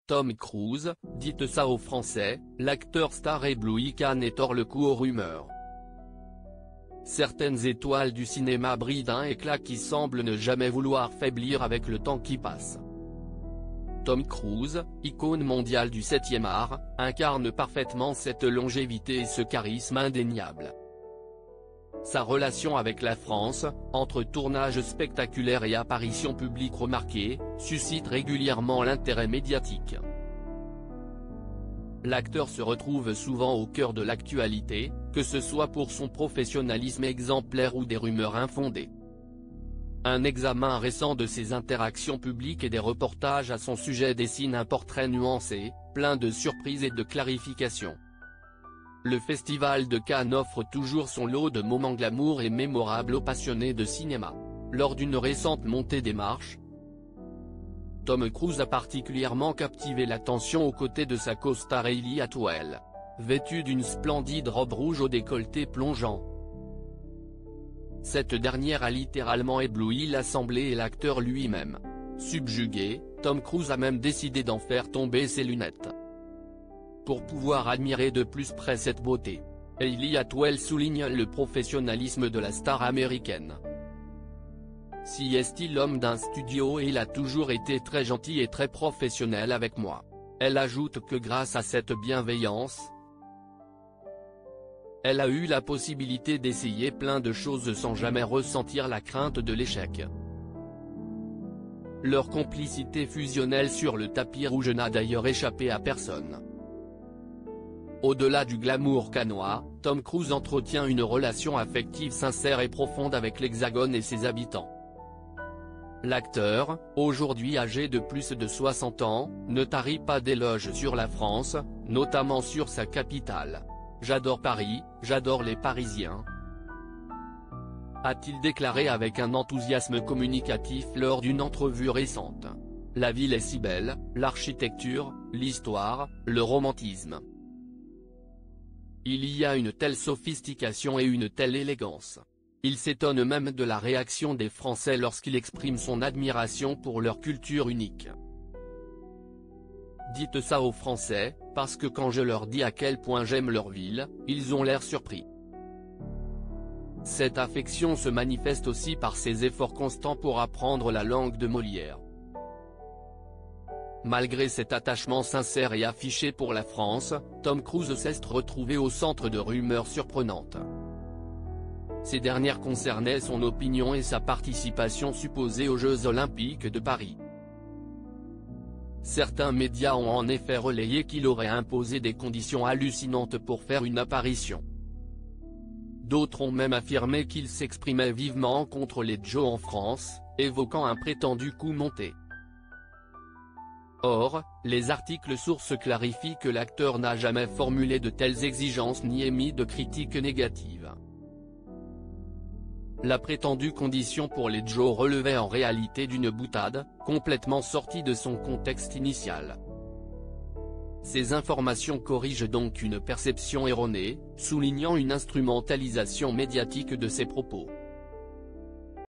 Tom Cruise, dites ça aux Français, l'acteur star ébloui Cannes tord le cou aux rumeurs. Certaines étoiles du cinéma brillent d'un éclat qui semble ne jamais vouloir faiblir avec le temps qui passe. Tom Cruise, icône mondiale du 7e art, incarne parfaitement cette longévité et ce charisme indéniable. Sa relation avec la France, entre tournages spectaculaires et apparitions publiques remarquées, suscite régulièrement l'intérêt médiatique. L'acteur se retrouve souvent au cœur de l'actualité, que ce soit pour son professionnalisme exemplaire ou des rumeurs infondées. Un examen récent de ses interactions publiques et des reportages à son sujet dessine un portrait nuancé, plein de surprises et de clarifications. Le Festival de Cannes offre toujours son lot de moments glamour et mémorables aux passionnés de cinéma. Lors d'une récente montée des marches, Tom Cruise a particulièrement captivé l'attention aux côtés de sa co-star Hayley Atwell, vêtue d'une splendide robe rouge au décolleté plongeant. Cette dernière a littéralement ébloui l'assemblée et l'acteur lui-même. Subjugué, Tom Cruise a même décidé d'en faire tomber ses lunettes pour pouvoir admirer de plus près cette beauté. Hayley Atwell souligne le professionnalisme de la star américaine. Si est-il l'homme d'un studio et il a toujours été très gentil et très professionnel avec moi. Elle ajoute que grâce à cette bienveillance, elle a eu la possibilité d'essayer plein de choses sans jamais ressentir la crainte de l'échec. Leur complicité fusionnelle sur le tapis rouge n'a d'ailleurs échappé à personne. Au-delà du glamour cannois, Tom Cruise entretient une relation affective sincère et profonde avec l'Hexagone et ses habitants. L'acteur, aujourd'hui âgé de plus de 60 ans, ne tarit pas d'éloges sur la France, notamment sur sa capitale. « J'adore Paris, j'adore les Parisiens », a-t-il déclaré avec un enthousiasme communicatif lors d'une entrevue récente. La ville est si belle, l'architecture, l'histoire, le romantisme. Il y a une telle sophistication et une telle élégance. Il s'étonne même de la réaction des Français lorsqu'il exprime son admiration pour leur culture unique. Dites ça aux Français, parce que quand je leur dis à quel point j'aime leur ville, ils ont l'air surpris. Cette affection se manifeste aussi par ses efforts constants pour apprendre la langue de Molière. Malgré cet attachement sincère et affiché pour la France, Tom Cruise s'est retrouvé au centre de rumeurs surprenantes. Ces dernières concernaient son opinion et sa participation supposée aux Jeux Olympiques de Paris. Certains médias ont en effet relayé qu'il aurait imposé des conditions hallucinantes pour faire une apparition. D'autres ont même affirmé qu'il s'exprimait vivement contre les Jeux en France, évoquant un prétendu coup monté. Or, les articles sources clarifient que l'acteur n'a jamais formulé de telles exigences ni émis de critiques négatives. La prétendue condition pour les Jeux relevait en réalité d'une boutade, complètement sortie de son contexte initial. Ces informations corrigent donc une perception erronée, soulignant une instrumentalisation médiatique de ses propos.